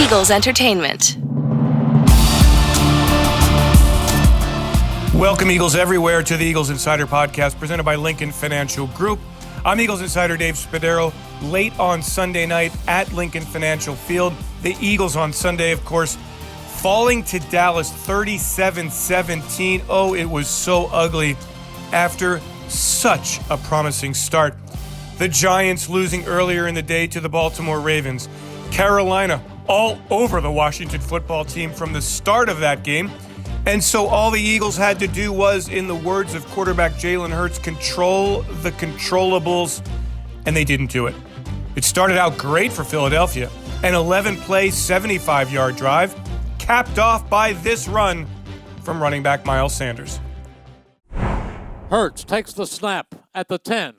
Eagles Entertainment. Welcome, Eagles everywhere, to the Eagles Insider Podcast presented by Lincoln Financial Group. I'm Eagles Insider Dave Spadaro. Late on Sunday night at Lincoln Financial Field, the Eagles on Sunday, of course, falling to Dallas 37-17. Oh, it was so ugly after such a promising start. The Giants losing earlier in the day to the Baltimore Ravens. Carolina all over the Washington football team from the start of that game. And so all the Eagles had to do was, in the words of quarterback Jalen Hurts, control the controllables, and they didn't do it. It started out great for Philadelphia. An 11-play, 75-yard drive, capped off by this run from running back Miles Sanders. Hurts takes the snap at the 10.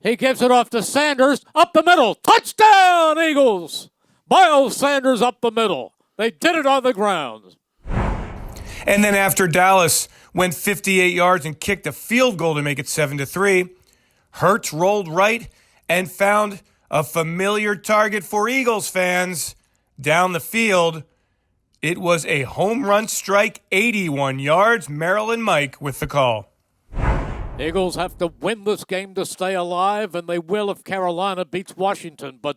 He gives it off to Sanders, up the middle. Touchdown, Eagles! Miles Sanders up the middle. They did it on the ground. And then after Dallas went 58 yards and kicked a field goal to make it 7-3, Hurts rolled right and found a familiar target for Eagles fans down the field. It was a home run strike, 81 yards. Merrill and Mike with the call. Eagles have to win this game to stay alive, and they will if Carolina beats Washington. But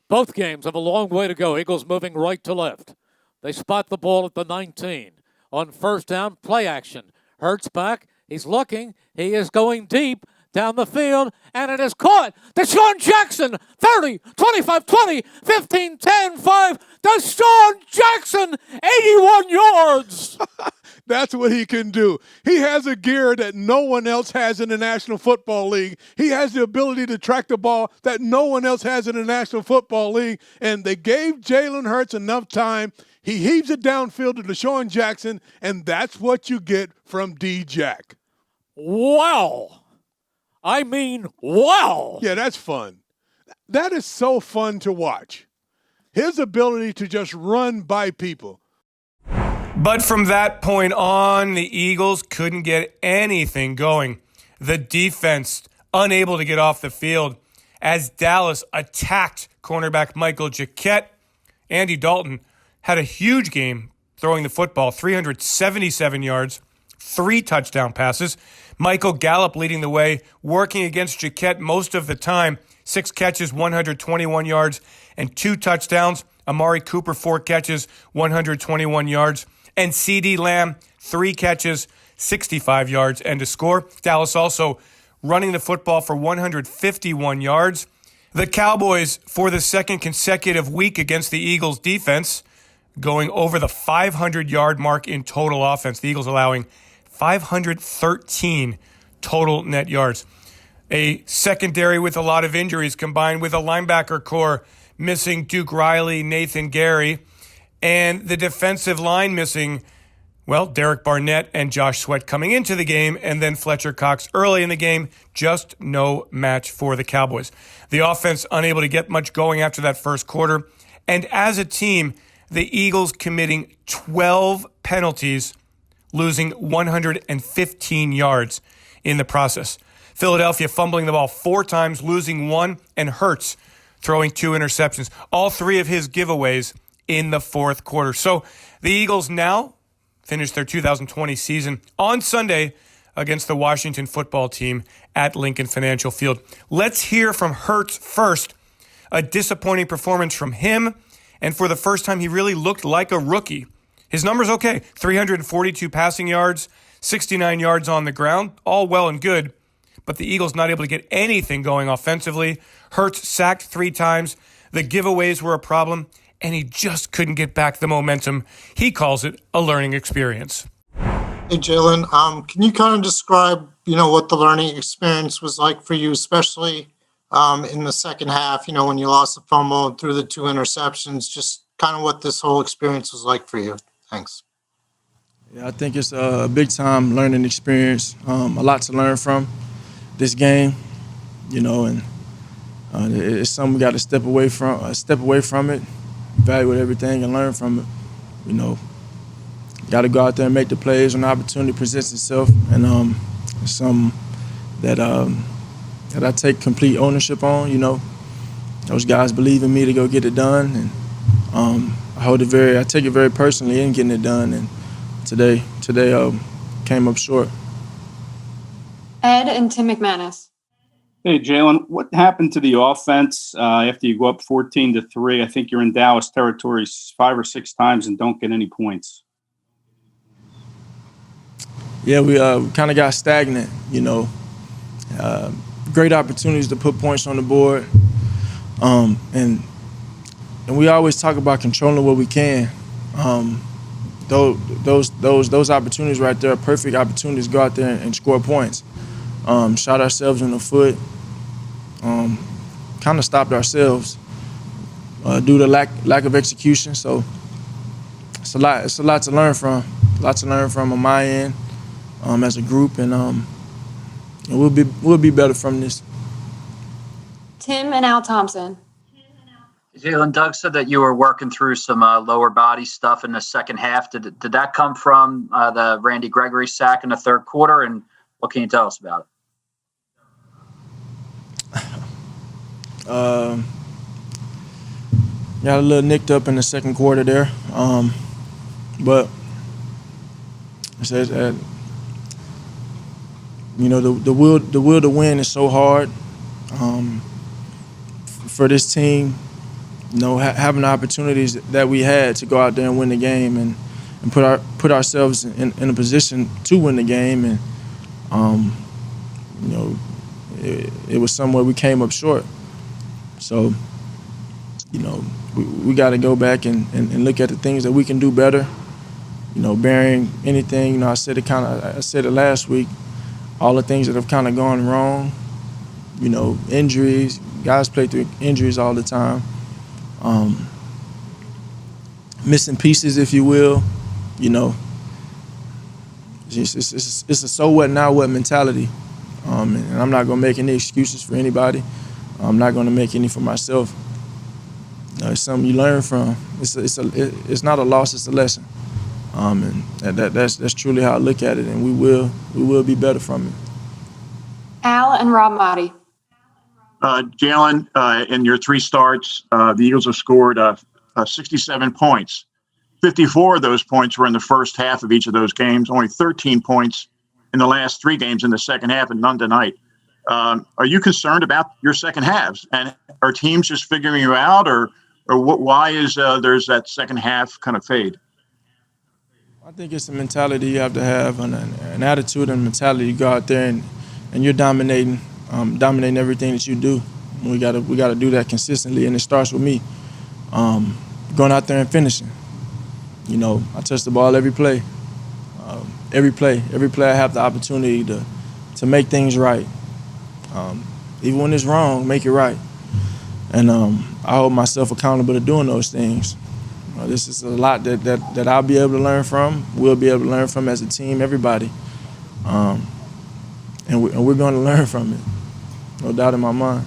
both games have a long way to go. Eagles moving right to left. They spot the ball at the 19. On first down, play action. Hurts back. He's looking. He is going deep down the field, and it is caught. Deshaun Jackson, 30, 25, 20, 15, 10, 5. Deshaun Jackson, 81 yards. That's what he can do. He has a gear that no one else has in the National Football League. He has the ability to track the ball that no one else has in the National Football League. And they gave Jalen Hurts enough time. He heaves it downfield to Deshaun Jackson, and that's what you get from D-Jack. Wow. I mean, wow. Yeah, that's fun. That is so fun to watch. His ability to just run by people. But from that point on, the Eagles couldn't get anything going. The defense unable to get off the field as Dallas attacked cornerback Michael Jacquet. Andy Dalton had a huge game throwing the football, 377 yards, 3 touchdown passes. Michael Gallup leading the way, working against Jacquet most of the time. 6 catches, 121 yards, and 2 touchdowns. Amari Cooper, 4 catches, 121 yards. And CeeDee Lamb, 3 catches, 65 yards, and a score. Dallas also running the football for 151 yards. The Cowboys, for the second consecutive week against the Eagles defense, going over the 500-yard mark in total offense. The Eagles allowing 513 total net yards. A secondary with a lot of injuries combined with a linebacker core missing Duke Riley, Nathan Gary, and the defensive line missing, well, Derek Barnett and Josh Sweat coming into the game, and then Fletcher Cox early in the game. Just no match for the Cowboys. The offense unable to get much going after that first quarter. And as a team, the Eagles committing 12 penalties, losing 115 yards in the process. Philadelphia fumbling the ball 4 times, losing 1, and Hurts throwing 2 interceptions. All 3 of his giveaways in the fourth quarter. So the Eagles now finish their 2020 season on Sunday against the Washington football team at Lincoln Financial Field. Let's hear from Hurts first. A disappointing performance from him, and for the first time he really looked like a rookie. His numbers okay, 342 passing yards, 69 yards on the ground, all well and good, but the Eagles not able to get anything going offensively. Hurts sacked 3 times. The giveaways were a problem, and he just couldn't get back the momentum. He calls it a learning experience. Hey, Jalen, can you kind of describe, what the learning experience was like for you, especially in the second half, when you lost the fumble and threw the 2 interceptions, just kind of what this whole experience was like for you? Thanks. Yeah, I think it's a big-time learning experience, a lot to learn from this game, and it's something we got to step away from it, evaluate everything and learn from it. Got to go out there and make the plays when the opportunity presents itself, and it's something that I take complete ownership on. Those guys believe in me to go get it done, and I take it very personally in getting it done, and today came up short. Ed and Tim McManus. Hey, Jalen, what happened to the offense after you go up 14-3? I think you're in Dallas territory 5 or 6 times and don't get any points. Yeah, we kind of got stagnant, great opportunities to put points on the board. And we always talk about controlling what we can. Those opportunities right there are perfect opportunities to go out there and score points. Shot ourselves in the foot, kind of stopped ourselves due to lack of execution. So it's a lot to learn from. A lot to learn from on my end as a group, and we'll be better from this. Tim and Al Thompson. Jalen, Doug said that you were working through some lower body stuff in the second half. Did that come from the Randy Gregory sack in the third quarter? And what can you tell us about it? Got a little nicked up in the second quarter there, but it says that the will to win is so hard for this team. Having the opportunities that we had to go out there and win the game and put ourselves in a position to win the game, and it was somewhere we came up short. So we got to go back and look at the things that we can do better. Bearing anything, I said it last week, all the things that have kind of gone wrong, injuries, guys play through injuries all the time. Missing pieces, if you will, it's a so what now what mentality, and I'm not gonna make any excuses for anybody. I'm not gonna make any for myself. It's something you learn from. It's not a loss, it's a lesson, and that's truly how I look at it, and we will be better from it. Al and Rob Motti. Jalen, in your 3 starts, the Eagles have scored 67 points. 54 of those points were in the first half of each of those games, only 13 points in the last 3 games in the second half, and none tonight. Are you concerned about your second halves? And are teams just figuring you out, or why is there's that second half kind of fade? I think it's a mentality you have to have, an attitude and mentality. You go out there and you're dominating everything that you do. We gotta do that consistently, and it starts with me going out there and finishing. I touch the ball every play. Every play I have the opportunity to make things right. Even when it's wrong, make it right. And I hold myself accountable to doing those things. This is a lot that I'll be able to learn from. We'll be able to learn from as a team, everybody. And we're going to learn from it. No doubt in my mind.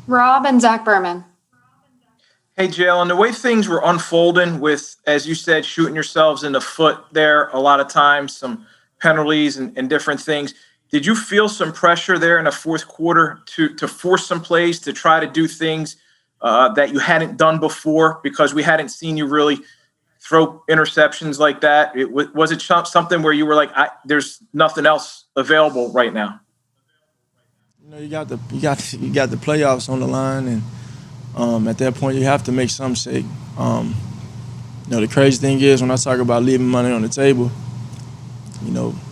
Rob and Zach Berman. Hey, Jalen, the way things were unfolding with, as you said, shooting yourselves in the foot there a lot of times, some penalties and different things. Did you feel some pressure there in the fourth quarter to force some plays, to try to do things that you hadn't done before, because we hadn't seen you really throw interceptions like that? Was it something where you were like, there's nothing else available right now? You got the playoffs on the line, and at that point you have to make some shake. The crazy thing is, when I talk about leaving money on the table,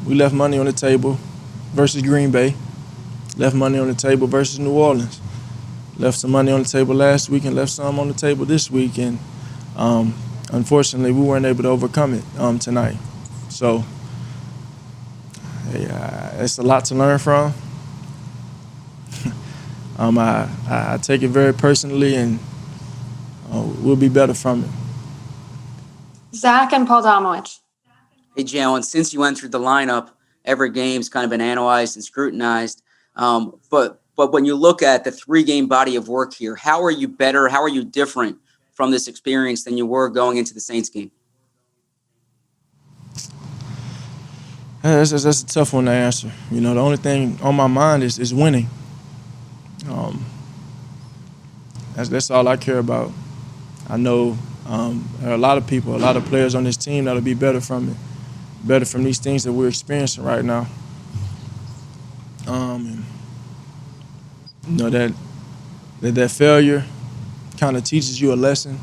we left money on the table versus Green Bay, left money on the table versus New Orleans, left some money on the table last week and left some on the table this week, and unfortunately we weren't able to overcome it tonight. So it's a lot to learn from. I take it very personally, and we'll be better from it. Zach and Paul Domowitch. Hey, Jalen, since you entered the lineup, every game's kind of been analyzed and scrutinized. But when you look at the 3-game body of work here, how are you better? How are you different from this experience than you were going into the Saints game? That's a tough one to answer. The only thing on my mind is winning. That's all I care about. I know there are a lot of people, a lot of players on this team that'll be better from it, better from these things that we're experiencing right now. And, you know, that failure kind of teaches you a lesson.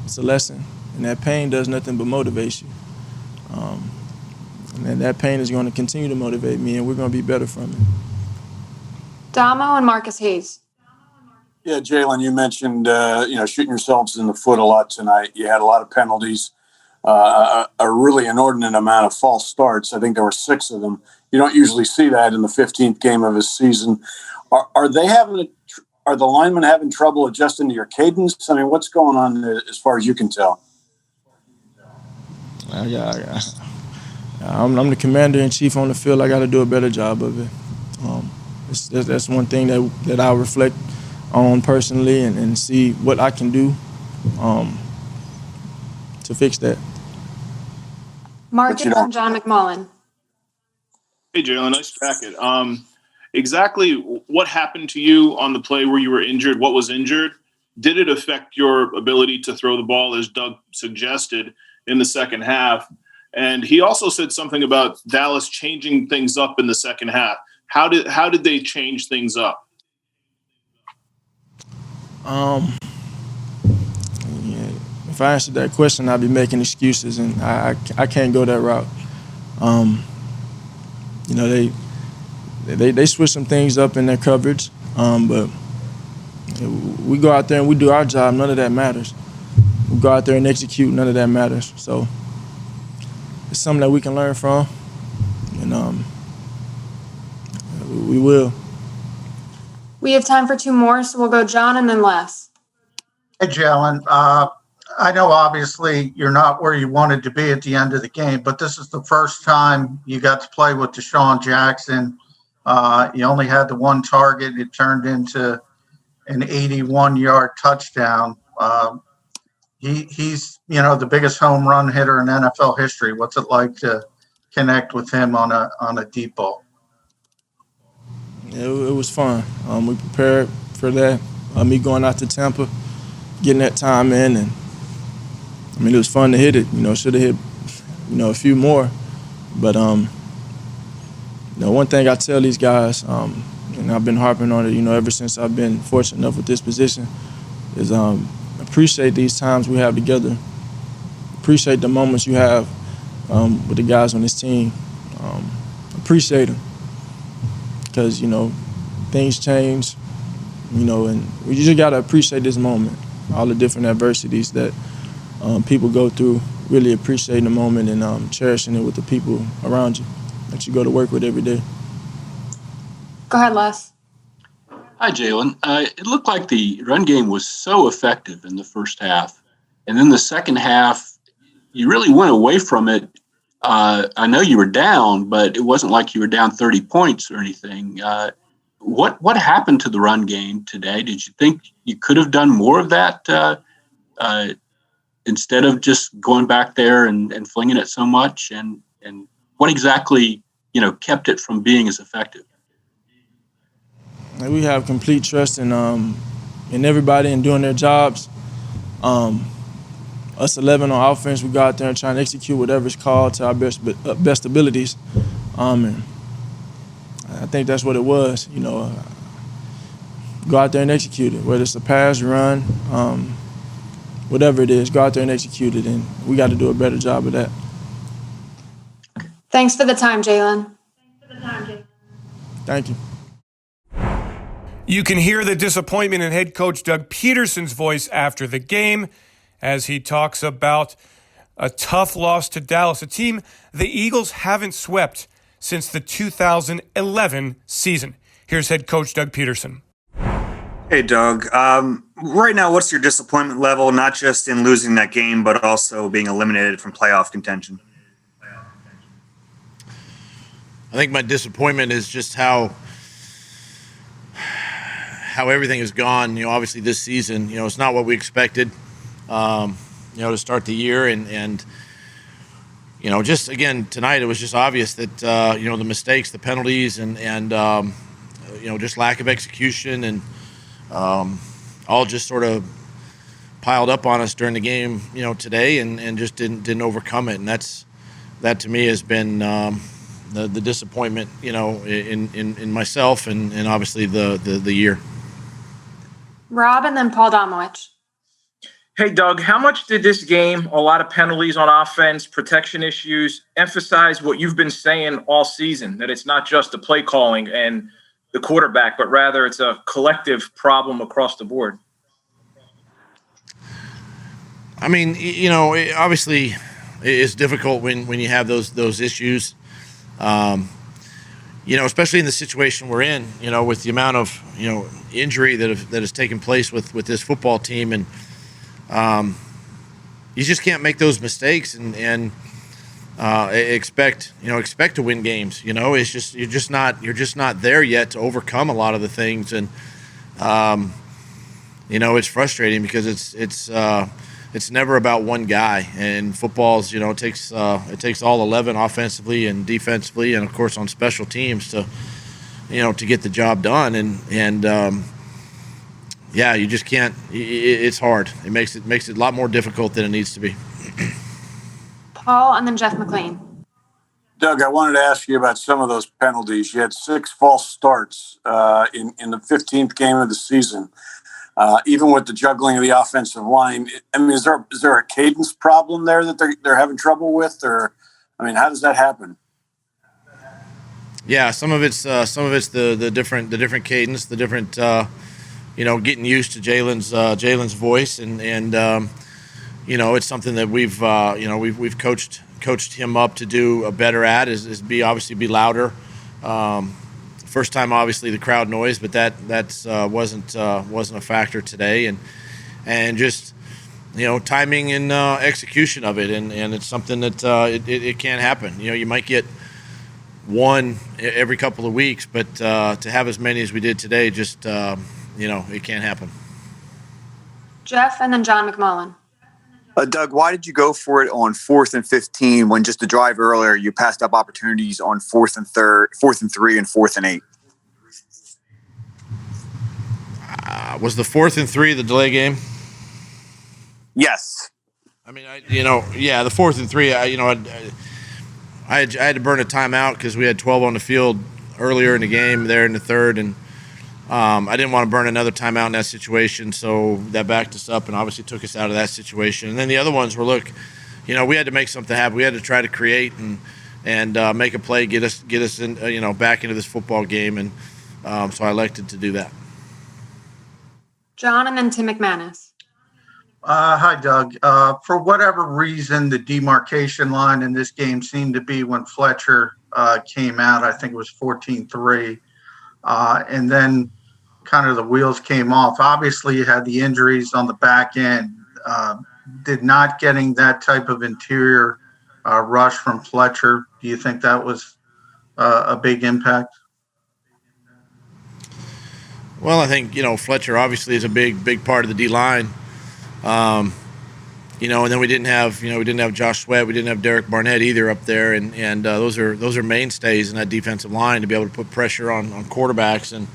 It's a lesson, and that pain does nothing but motivate you. And that pain is going to continue to motivate me, and we're going to be better from it. Damo and Marcus Hayes. Yeah, Jalen, you mentioned, shooting yourselves in the foot a lot tonight. You had a lot of penalties, a really inordinate amount of false starts. I think there were 6 of them. You don't usually see that in the 15th game of his season. Are the linemen having trouble adjusting to your cadence? I mean, what's going on as far as you can tell? I'm the commander-in-chief on the field. I got to do a better job of it. That's one thing that I reflect on personally and see what I can do to fix that. Marcus and John McMullen. Hey, Jalen, nice jacket. Exactly what happened to you on the play where you were injured? What was injured? Did it affect your ability to throw the ball, as Doug suggested, in the second half? And he also said something about Dallas changing things up in the second half. How did they change things up? If I answered that question, I'd be making excuses, and I can't go that route. They switch some things up in their coverage, but we go out there and we do our job. None of that matters. We go out there and execute. None of that matters. So it's something that we can learn from, and we will. We have time for 2 more, so we'll go John and then Les. Hey, Jalen. I know obviously you're not where you wanted to be at the end of the game, but this is the first time you got to play with Deshaun Jackson. You only had the 1 target. It turned into an 81-yard touchdown. He's the biggest home run hitter in NFL history. What's it like to connect with him on a deep ball? It was fun. We prepared for that. Me going out to Tampa, getting that time in, and it was fun to hit it. Should have hit, a few more. But one thing I tell these guys, and I've been harping on it, ever since I've been fortunate enough with this position, is appreciate these times we have together. Appreciate the moments you have with the guys on this team. Appreciate them. Because, things change, and we just got to appreciate this moment, all the different adversities that people go through, really appreciating the moment and cherishing it with the people around you that you go to work with every day. Go ahead, Les. Hi, Jalen. It looked like the run game was so effective in the first half. And then the second half, you really went away from it. I know you were down, but it wasn't like you were down 30 points or anything. What happened to the run game today? Did you think you could have done more of that instead of just going back there and flinging it so much? And what exactly, kept it from being as effective? We have complete trust in everybody and doing their jobs. Us 11 on offense, we go out there and try and execute whatever's called to our best abilities. And I think that's what it was. Go out there and execute it, whether it's a pass, run, whatever it is, go out there and execute it, and we got to do a better job of that. Thanks for the time, Jalen. Thank you. You can hear the disappointment in head coach Doug Pederson's voice after the game as he talks about a tough loss to Dallas, a team the Eagles haven't swept since the 2011 season. Here's head coach Doug Pederson. Hey, Doug. Right now, what's your disappointment level, not just in losing that game, but also being eliminated from playoff contention? I think my disappointment is just how everything has gone. Obviously this season, it's not what we expected, to start the year. And just again, tonight, it was just obvious that, the mistakes, the penalties, and just lack of execution and all just sort of piled up on us during the game, today, and just didn't overcome it. And that to me has been the disappointment, in myself and obviously the year. Rob and then Paul Domowitch. Hey, Doug, how much did this game, a lot of penalties on offense, protection issues, emphasize what you've been saying all season, that it's not just the play calling and the quarterback, but rather it's a collective problem across the board? I mean, obviously it's difficult when you have those issues, especially in the situation we're in, with the amount of, injury that has taken place with this football team. And you just can't make those mistakes and expect to win games. It's just you're just not there yet to overcome a lot of the things, and it's frustrating because it's never about one guy. And football's it takes all 11 offensively and defensively, and of course on special teams to get the job done. And yeah, you just can't. It's hard. It makes it a lot more difficult than it needs to be. Paul and then Jeff McLean. Doug, I wanted to ask you about some of those penalties. You had 6 false starts in the 15th game of the season. Even with the juggling of the offensive line, I mean, is there a cadence problem there that they're having trouble with, or how does that happen? Yeah, some of it's the different cadence, the different getting used to Jalen's voice, and it's something that we've coached him up to do better at is be louder. First time, obviously, the crowd noise, but that wasn't a factor today, and just timing and execution of it, and it's something that it can't happen. You might get one every couple of weeks, but to have as many as we did today, just it can't happen. Jeff and then John McMullen. Doug, why did you go for it on 4th and 15 when just a drive earlier you passed up opportunities on 4th and 3, and 4th and 8? Was the 4th and 3 the delay game? Yes. I mean, the 4th and 3. I had to burn a timeout because we had 12 on the field earlier in the game there in the third, and I didn't want to burn another timeout in that situation, so that backed us up and obviously took us out of that situation. And then the other ones were, we had to make something happen. We had to try to create and make a play, get us in, back into this football game, and so I elected to do that. John and then Tim McManus. Hi, Doug. For whatever reason, the demarcation line in this game seemed to be when Fletcher came out. I think it was 14-3. And then kind of the wheels came off. Obviously, you had the injuries on the back end. Did not getting that type of interior rush from Fletcher, do you think that was a big impact? Well, I think, Fletcher obviously is a big part of the D-line. And then we didn't have Josh Sweat, we didn't have Derek Barnett either up there, and those are mainstays in that defensive line to be able to put pressure on quarterbacks, and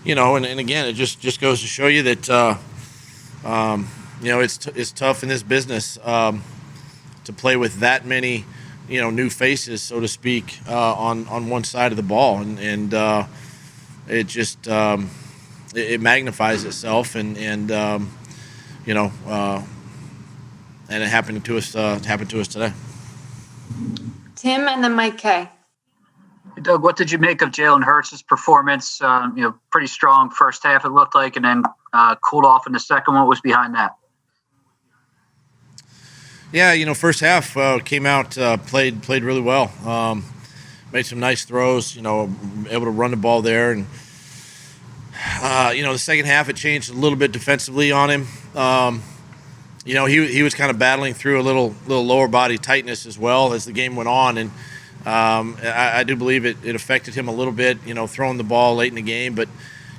and again, it just goes to show you that it's tough in this business to play with that many new faces, so to speak, on one side of the ball, and it just it magnifies itself, and it happened to us today. Tim and then Mike K. Doug, what did you make of Jalen Hurts' performance? Pretty strong first half, it looked like, and then cooled off in the second. What was behind that? Yeah, first half came out, played really well. Made some nice throws, able to run the ball there, and the second half it changed a little bit defensively on him. He was kind of battling through a little lower body tightness as well as the game went on, and I do believe it affected him a little bit, throwing the ball late in the game. But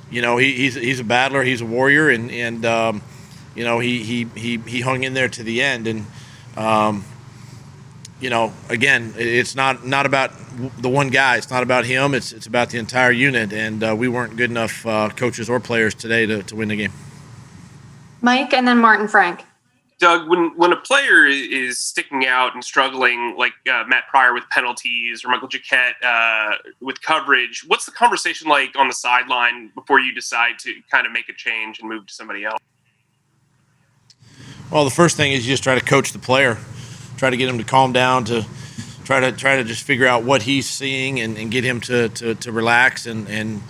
he's a battler, he's a warrior, and he hung in there to the end. And again, it's not about the one guy. It's not about him. It's about the entire unit. And we weren't good enough, coaches or players today, to win the game. Mike, and then Martin Frank. Doug, when a player is sticking out and struggling, like Matt Pryor with penalties or Michael Jacquet with coverage, what's the conversation like on the sideline before you decide to kind of make a change and move to somebody else? Well, the first thing is you just try to coach the player, try to get him to calm down, to try to just figure out what he's seeing and get him to relax and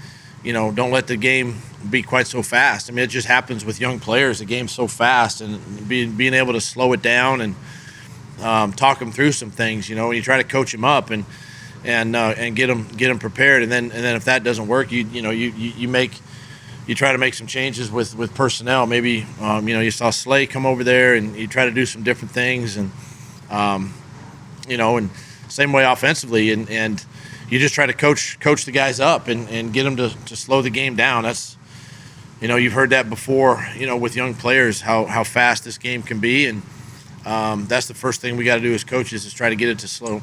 don't let the game be quite so fast. I mean, it just happens with young players. The game's so fast, and being able to slow it down and talk them through some things. And you try to coach them up and get them prepared. And then if that doesn't work, you try to make some changes with personnel. Maybe you saw Slay come over there, and you try to do some different things, and and same way offensively, and you just try to coach the guys up and get them to slow the game down. That's you've heard that before, with young players, how fast this game can be, and that's the first thing we got to do as coaches is try to get it to slow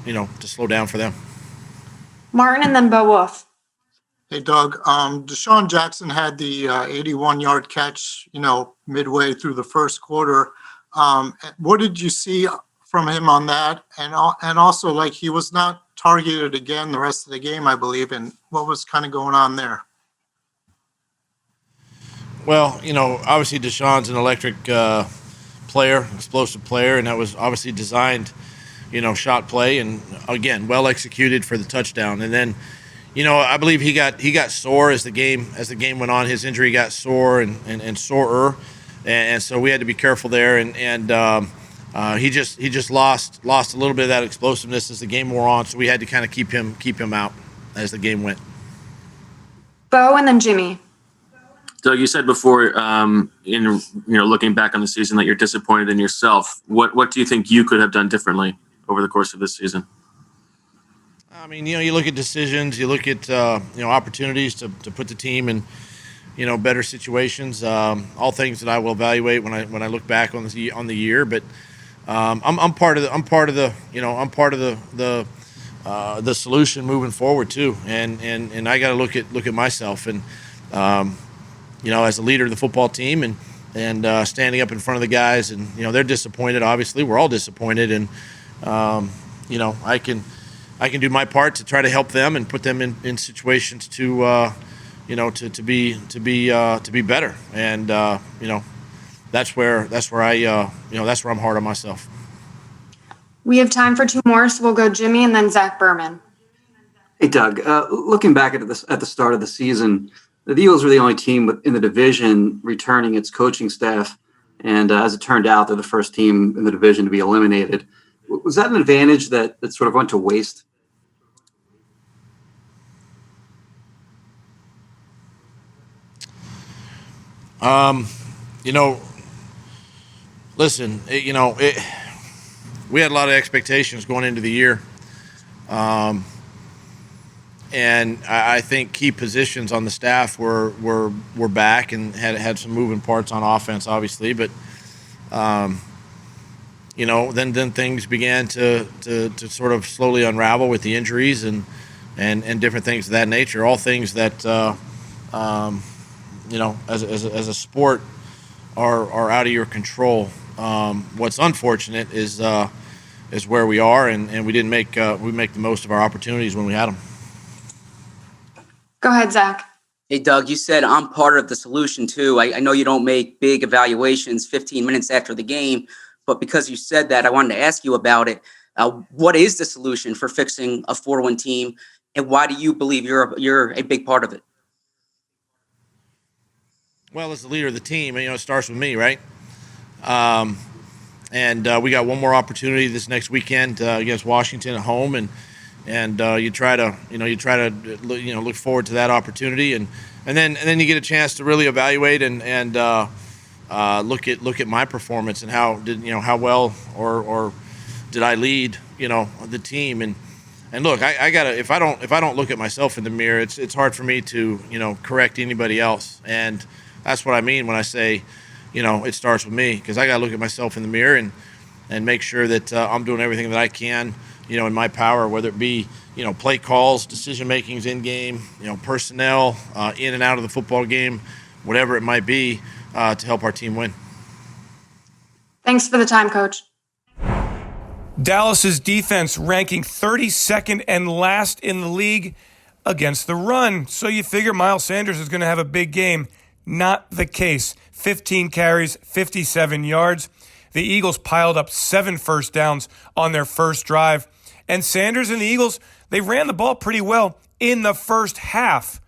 down for them. Martin and then Bo Wolf. Hey, Doug. Deshaun Jackson had the 81-yard catch, midway through the first quarter. What did you see from him on that? And also, like, he was not targeted again the rest of the game, I believe. And what was kind of going on there? Well, obviously Deshaun's an electric player, explosive player, and that was obviously designed, shot play, and again, well executed for the touchdown. And then, I believe he got sore as the game went on. His injury got sore and sorer, and so we had to be careful there. And he just lost a little bit of that explosiveness as the game wore on. So we had to kind of keep him out as the game went. Bo and then Jimmy. Doug, you said before, in looking back on the season, that you're disappointed in yourself. What do you think you could have done differently over the course of this season? I mean, you look at decisions, you look at opportunities to put the team in better situations. All things that I will evaluate when I look back on the year. But I'm part of the solution moving forward too. And I got to look at myself and. As a leader of the football team and standing up in front of the guys, and they're disappointed. Obviously, we're all disappointed, and I can do my part to try to help them and put them in situations to be better. And that's where I'm hard on myself. We have time for two more, so we'll go Jimmy and then Zach Berman. Hey, Doug. Looking back at the start of the season. The Eagles were the only team in the division returning its coaching staff, and as it turned out, they're the first team in the division to be eliminated. Was that an advantage that sort of went to waste? Listen, we had a lot of expectations going into the year. And I think key positions on the staff were back and had some moving parts on offense, obviously. But then things began to sort of slowly unravel with the injuries and different things of that nature. All things that as a sport are out of your control. What's unfortunate is where we are, and we didn't make the most of our opportunities when we had them. Go ahead, Zach. Hey, Doug, you said I'm part of the solution, too. I know you don't make big evaluations 15 minutes after the game, but because you said that, I wanted to ask you about it. What is the solution for fixing a 4-1 team, and why do you believe you're a big part of it? Well, as the leader of the team, it starts with me, right? And we got one more opportunity this next weekend against Washington at home, and you try to look forward to that opportunity, and then you get a chance to really evaluate and look at my performance and how well or did I lead the team, and look, I gotta if I don't look at myself in the mirror, it's hard for me to correct anybody else, and that's what I mean when I say it starts with me, because I gotta look at myself in the mirror and make sure that I'm doing everything that I can in my power, whether it be, play calls, decision makings in game, personnel, in and out of the football game, whatever it might be, to help our team win. Thanks for the time, Coach. Dallas's defense ranking 32nd and last in the league against the run. So you figure Miles Sanders is going to have a big game. Not the case. 15 carries, 57 yards. The Eagles piled up 7 first downs on their first drive. And Sanders and the Eagles, they ran the ball pretty well in the first half.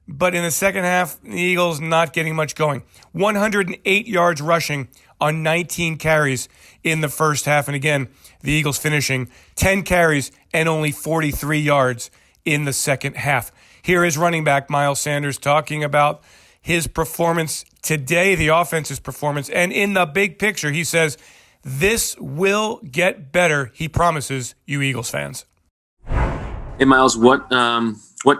But in the second half, the Eagles not getting much going. 108 yards rushing on 19 carries in the first half. And again, the Eagles finishing 10 carries and only 43 yards in the second half. Here is running back Miles Sanders talking about his performance today, the offense's performance. And in the big picture, he says, this will get better, he promises you Eagles fans. Hey, Miles, what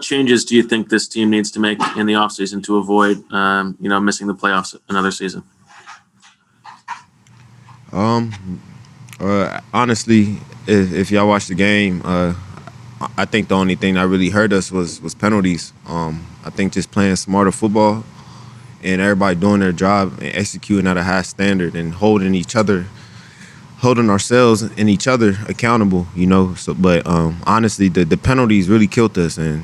changes do you think this team needs to make in the offseason to avoid, missing the playoffs another season? Honestly, if y'all watch the game, I think the only thing that really hurt us was penalties. I think just playing smarter football and everybody doing their job and executing at a high standard and holding ourselves and each other accountable, So, but honestly, the penalties really killed us, and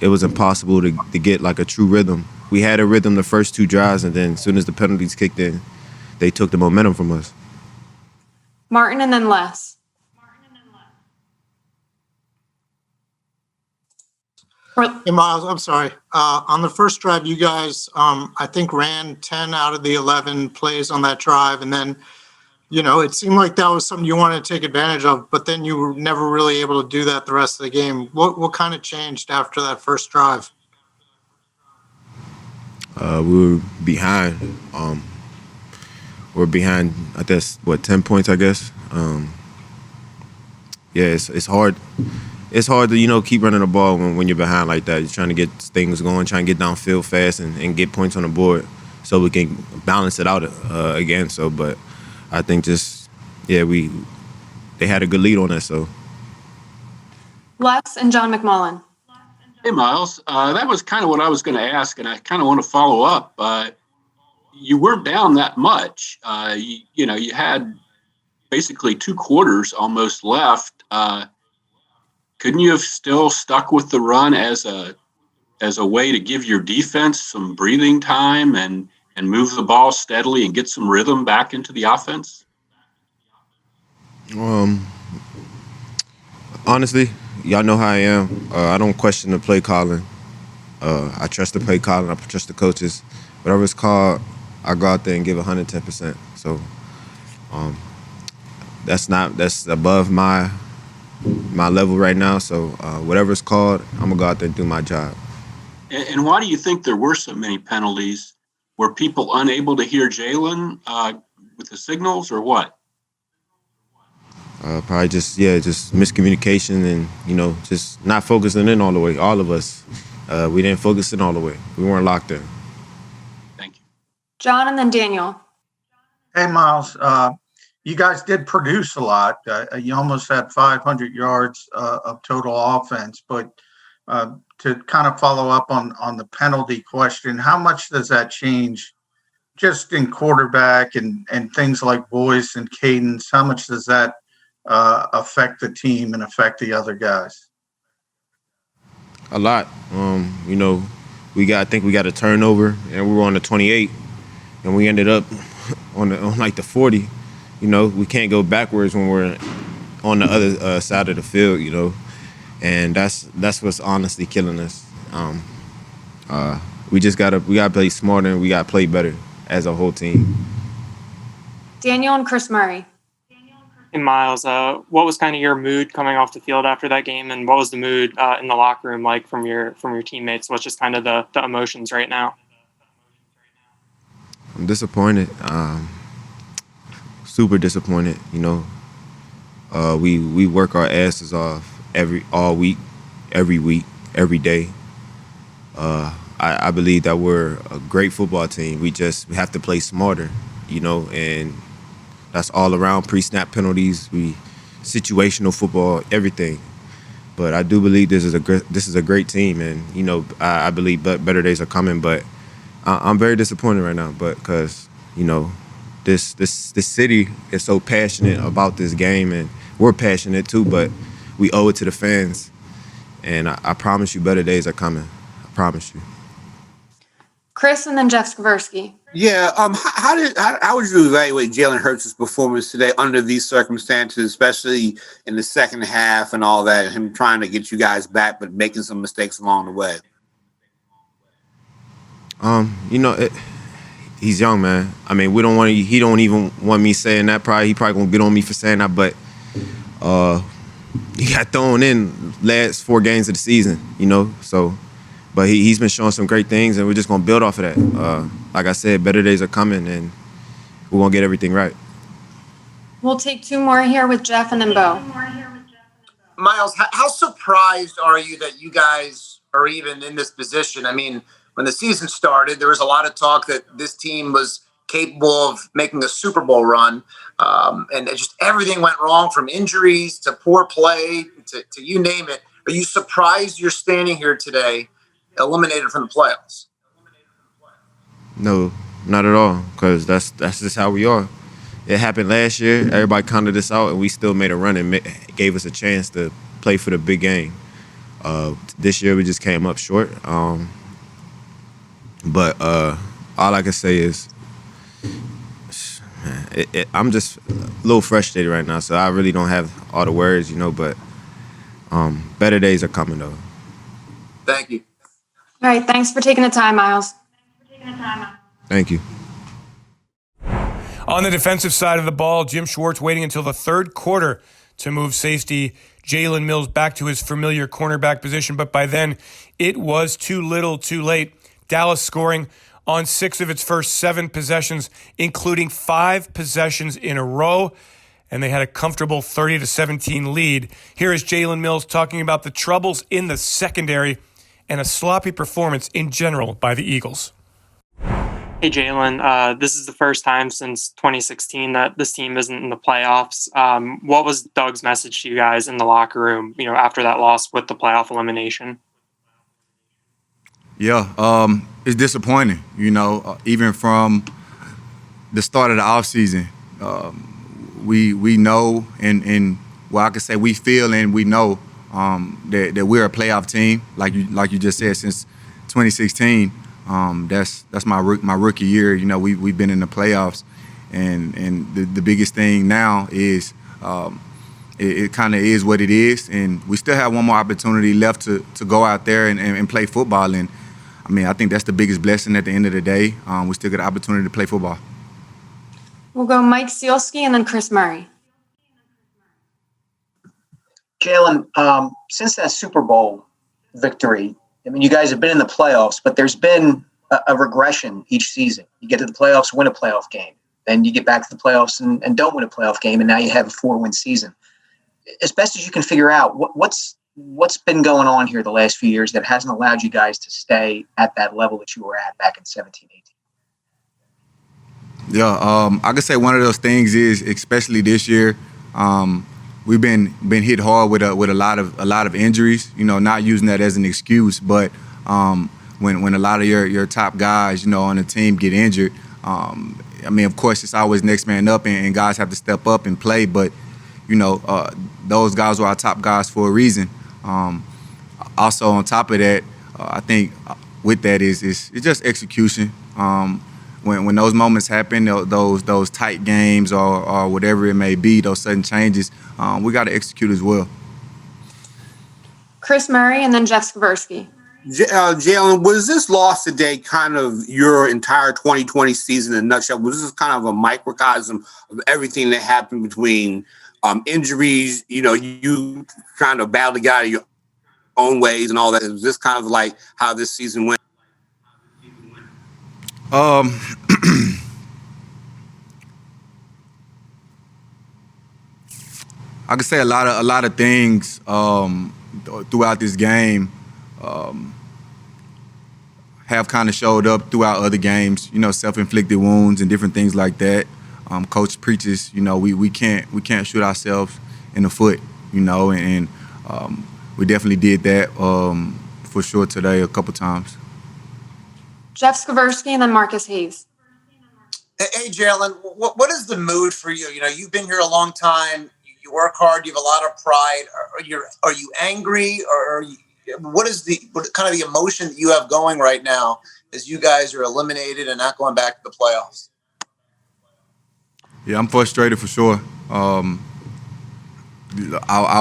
it was impossible to get like a true rhythm. We had a rhythm the first 2 drives, and then as soon as the penalties kicked in, they took the momentum from us. Martin and then Les. Hey, Miles, I'm sorry. On the first drive, you guys, I think, ran 10 out of the 11 plays on that drive. And then, it seemed like that was something you wanted to take advantage of, but then you were never really able to do that the rest of the game. What kind of changed after that first drive? We were behind. We're behind, I guess, 10 points, I guess. It's hard. It's hard to, keep running the ball when you're behind like that. You're trying to get things going, trying to get downfield fast and get points on the board so we can balance it out again. So, but I think they had a good lead on us. So, Les and John McMullen. Hey, Miles, that was kind of what I was going to ask, and I kind of want to follow up. You weren't down that much. You had basically 2 quarters almost left. Couldn't you have still stuck with the run as a way to give your defense some breathing time and move the ball steadily and get some rhythm back into the offense? Honestly, y'all know how I am. I don't question the play calling. I trust the play calling. I trust the coaches. Whatever it's called, I go out there and give 110%. So that's above my level right now. So whatever it's called, I'm gonna go out there and do my job. And why do you think there were so many penalties? Were people unable to hear Jalen with the signals, or what? Probably just miscommunication and just not focusing in all the way. All of us, we didn't focus in all the way. We weren't locked in. John and then Daniel. Hey, Miles. You guys did produce a lot. You almost had 500 yards of total offense. But to kind of follow up on the penalty question, how much does that change just in quarterback and things like voice and cadence? How much does that affect the team and affect the other guys? A lot. I think we got a turnover, and we were on the 28, and we ended up on the 40. We can't go backwards when we're on the other side of the field, and that's what's honestly killing us. We gotta play smarter, and we gotta play better as a whole team. Daniel and Chris Murray. And Miles, what was kind of your mood coming off the field after that game, and what was the mood in the locker room like from your teammates? What's just kind of the emotions right now? I'm disappointed. Super disappointed. We work our asses off all week, every day. I believe that we're a great football team. We have to play smarter, and that's all around pre-snap penalties, situational football, everything. But I do believe this is a great team, and I believe better days are coming. But I'm very disappointed right now, but because this city is so passionate about this game, and we're passionate too, but we owe it to the fans. And I promise you better days are coming. I promise you. Chris and then Jeff Skversky. Yeah. How would you evaluate Jalen Hurts' performance today under these circumstances, especially in the second half and all that, him trying to get you guys back but making some mistakes along the way? He's young, man. I mean, he don't even want me saying that. He probably gonna get on me for saying that, but he got thrown in last 4 games of the season, so. But he's been showing some great things, and we're just going to build off of that. Like I said, better days are coming, and we're going to get everything right. We'll take 2 more here with Jeff and then Bo. Miles, how surprised are you that you guys are even in this position? I mean, when the season started, there was a lot of talk that this team was capable of making a Super Bowl run, and just everything went wrong, from injuries to poor play to you name it. Are you surprised you're standing here today eliminated from the playoffs? No, not at all, because that's just how we are. It happened last year. Everybody counted us out, and we still made a run and gave us a chance to play for the big game. This year we just came up short. But all I can say is, man, I'm just a little frustrated right now, so I really don't have all the words, but better days are coming, though. Thank you. All right, thanks for taking the time, Miles. Thank you. On the defensive side of the ball, Jim Schwartz waiting until the third quarter to move safety Jalen Mills back to his familiar cornerback position, but by then it was too little too late. Dallas scoring on 6 of its first 7 possessions, including 5 possessions in a row, and they had a comfortable 30-17 lead. Here is Jalen Mills talking about the troubles in the secondary and a sloppy performance in general by the Eagles. Hey, Jalen, this is the first time since 2016 that this team isn't in the playoffs. What was Doug's message to you guys in the locker room, after that loss with the playoff elimination? Yeah, it's disappointing, even from the start of the offseason. We know, and well, I could say we feel and we know that we're a playoff team, like you just said, since 2016. That's my rookie year. We've been in the playoffs, and the biggest thing now is it kind of is what it is, and we still have one more opportunity left to go out there and play football. And I mean, I think that's the biggest blessing at the end of the day. We still get an opportunity to play football. We'll go Mike Sealski and then Chris Murray. Jalen, since that Super Bowl victory, I mean, you guys have been in the playoffs, but there's been a regression each season. You get to the playoffs, win a playoff game. Then you get back to the playoffs and don't win a playoff game, and now you have a 4-win season. As best as you can figure out, what's been going on here the last few years that hasn't allowed you guys to stay at that level that you were at back in 17, 18? Yeah, I could say one of those things is, especially this year, we've been hit hard with a lot of injuries. Not using that as an excuse, but when a lot of your top guys, on the team get injured, I mean, of course, it's always next man up, and guys have to step up and play. But those guys were our top guys for a reason. Also, on top of that, I think with that is it's just execution. When those moments happen, those tight games or whatever it may be, those sudden changes, we got to execute as well. Chris Murray and then Jeff Skversky. Jalen, was this loss today kind of your entire 2020 season in a nutshell? Was this kind of a microcosm of everything that happened between injuries, you trying to battle to get out of your own ways and all that? Was this kind of like how this season went? I could say a lot of things throughout this game have kind of showed up throughout other games. Self-inflicted wounds and different things like that. Coach preaches, we can't shoot ourselves in the foot, and we definitely did that for sure today a couple times. Jeff Skversky and then Marcus Hayes. Hey, Jalen, what is the mood for you? You know, you've been here a long time. You work hard. You have a lot of pride. Are you angry, or what kind of the emotion that you have going right now as you guys are eliminated and not going back to the playoffs? Yeah, I'm frustrated for sure. I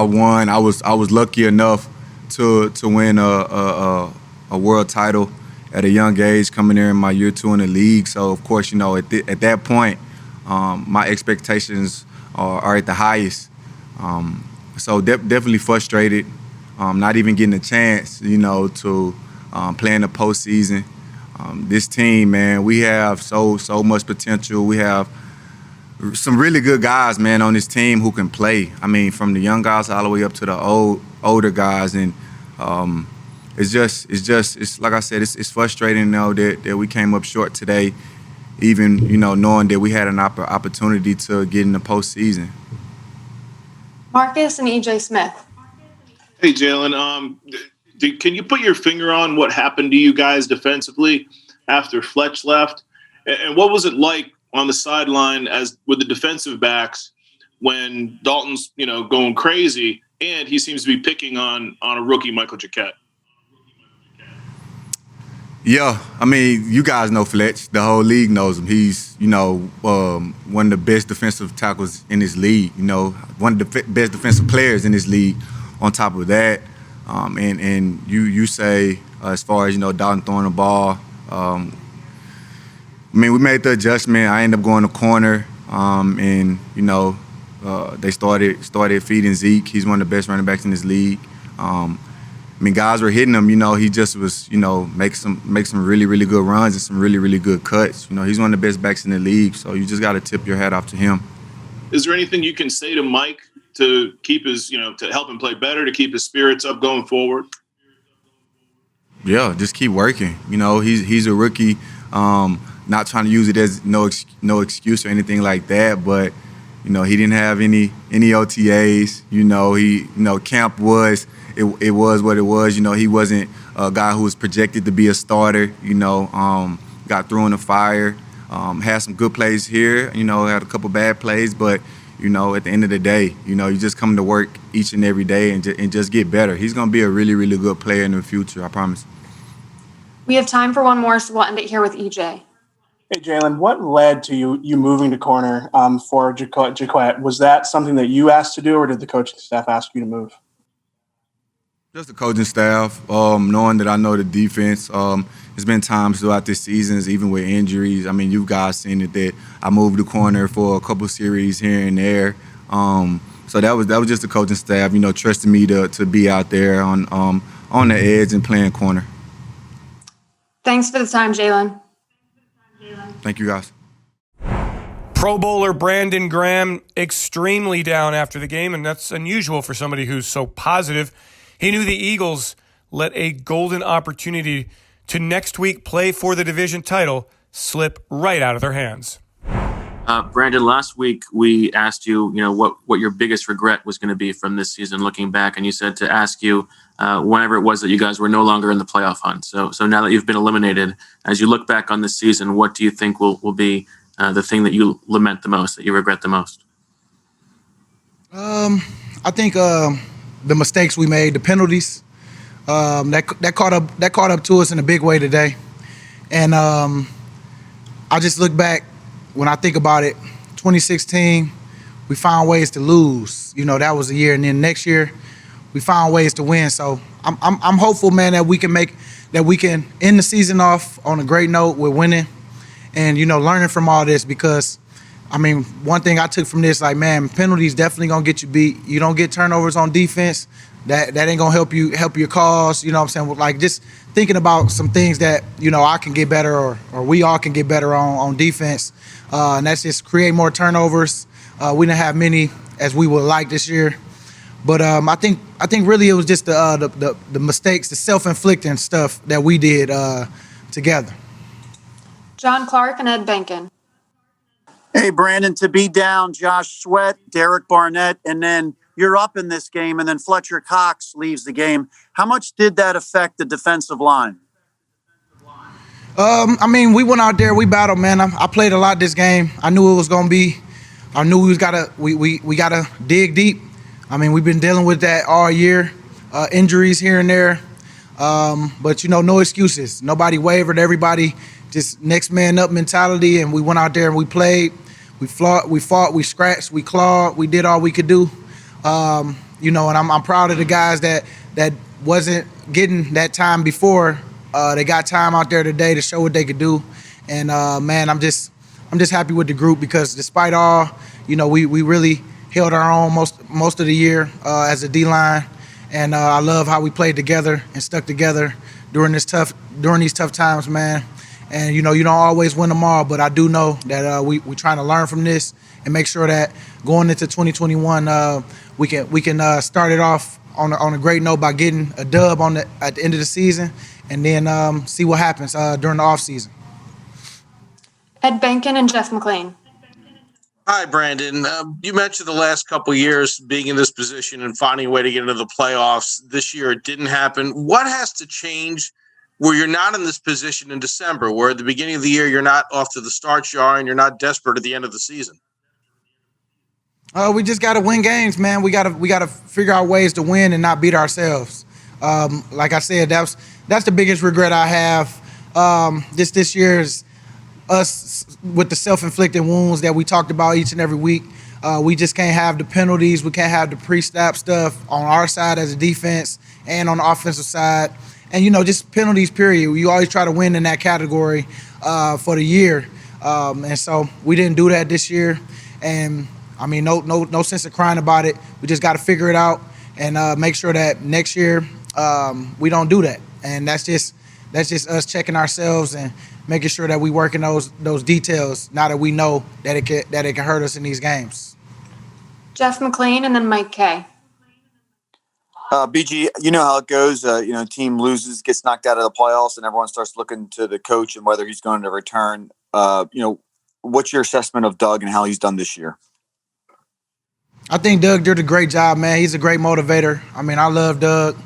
won. I was lucky enough to win a world title at a young age, coming there in my year 2 in the league. So of course, you know, at that point, my expectations are at the highest. So definitely frustrated. Not even getting a chance, you know, to play in the postseason. This team, man, we have so much potential. We have some really good guys, man, on this team who can play. I mean, from the young guys all the way up to the older guys, and it's like I said, it's frustrating, you know, that we came up short today, even, you know, knowing that we had an opportunity to get in the postseason. Marcus and EJ Smith. Hey, Jalen, can you put your finger on what happened to you guys defensively after Fletch left? And what was it like on the sideline as with the defensive backs when Dalton's, you know, going crazy and he seems to be picking on a rookie, Michael Jacquet? Yeah, I mean, you guys know Fletch. The whole league knows him. He's, you know, one of the best defensive tackles in this league. You know, one of the best defensive players in this league. On top of that, and you say as far as, you know, Dalton throwing the ball. I mean, we made the adjustment. I ended up going to corner, and you know, they started feeding Zeke. He's one of the best running backs in this league. I mean, guys were hitting him. You know, he just was, you know, make some really, really good runs and some really, really good cuts. You know, he's one of the best backs in the league. So you just got to tip your hat off to him. Is there anything you can say to Mike to keep his, you know, to help him play better, to keep his spirits up going forward? Yeah, just keep working. You know, he's a rookie. Not trying to use it as no excuse or anything like that, but you know, he didn't have any OTAs. You know, camp was it was what it was. You know, he wasn't a guy who was projected to be a starter. You know, got thrown in the fire. Had some good plays here. You know, had a couple bad plays, but you know, at the end of the day, you know, you just come to work each and every day and just get better. He's going to be a really, really good player in the future, I promise. We have time for one more, so we'll end it here with EJ. Hey, Jalen, what led to you moving to corner for Jacquet? Was that something that you asked to do, or did the coaching staff ask you to move? Just the coaching staff, knowing that I know the defense. There's been times throughout this season, even with injuries. I mean, you guys seen it that I moved the corner for a couple series here and there. So that was just the coaching staff, you know, trusting me to be out there on the edge and playing corner. Thanks for the time, Jalen. Thank you, guys. Pro Bowler Brandon Graham extremely down after the game, and that's unusual for somebody who's so positive. He knew the Eagles let a golden opportunity to next week play for the division title slip right out of their hands. Brandon, last week we asked you, you know, what your biggest regret was going to be from this season looking back, and you said to ask you whenever it was that you guys were no longer in the playoff hunt. So now that you've been eliminated, as you look back on this season, what do you think will be the thing that you lament the most, that you regret the most? I think the mistakes we made, the penalties, that caught up to us in a big way today. And I just look back, when I think about it, 2016, we found ways to lose. You know, that was the year. And then next year, we found ways to win. So I'm hopeful, man, that we can end the season off on a great note with winning and, you know, learning from all this, because I mean, one thing I took from this, like, man, penalties definitely gonna get you beat. You don't get turnovers on defense. That ain't gonna help your cause. You know what I'm saying? Like, just thinking about some things that, you know, I can get better or we all can get better on defense. And that's just create more turnovers. We didn't have many as we would like this year. But I think really it was just the mistakes, the self-inflicting stuff that we did together. John Clark and Ed Benkin. Hey, Brandon, to be down Josh Sweat, Derek Barnett, and then you're up in this game, and then Fletcher Cox leaves the game. How much did that affect the defensive line? I mean, we went out there, we battled, man. I played a lot this game. I knew it was gonna be. I knew we gotta dig deep. I mean, we've been dealing with that all year, injuries here and there, but no excuses. Nobody wavered. Everybody just next man up mentality, and we went out there and we played. We fought, we scratched, we clawed, we did all we could do. And I'm proud of the guys that wasn't getting that time before. They got time out there today to show what they could do, and man, I'm just happy with the group because despite all, we really held our own most of the year as a D-line, and I love how we played together and stuck together during these tough times, man. And you don't always win them all, but I do know that we're trying to learn from this and make sure that going into 2021, we can start it off on a great note by getting a dub at the end of the season, and then see what happens during the offseason. Ed Benkin and Jeff McLean. Hi, Brandon. You mentioned the last couple of years being in this position and finding a way to get into the playoffs. This year it didn't happen. What has to change where you're not in this position in December, where at the beginning of the year you're not off to the start jar and you're not desperate at the end of the season? We just got to win games, man. We got to figure out ways to win and not beat ourselves. Like I said, that's the biggest regret I have. This year is us with the self-inflicted wounds that we talked about each and every week. We just can't have the penalties. We can't have the pre-snap stuff on our side as a defense and on the offensive side. And, just penalties, period. You always try to win in that category for the year. And so we didn't do that this year. And, I mean, no sense of crying about it. We just got to figure it out and make sure that next year we don't do that. And that's just us checking ourselves and making sure that we working those details now that we know that it can hurt us in these games. Jeff McLean and then Mike Kay. BG, you know how it goes. Team loses, gets knocked out of the playoffs, and everyone starts looking to the coach and whether he's going to return. What's your assessment of Doug and how he's done this year? I think Doug did a great job, man. He's a great motivator. I mean, I love Doug.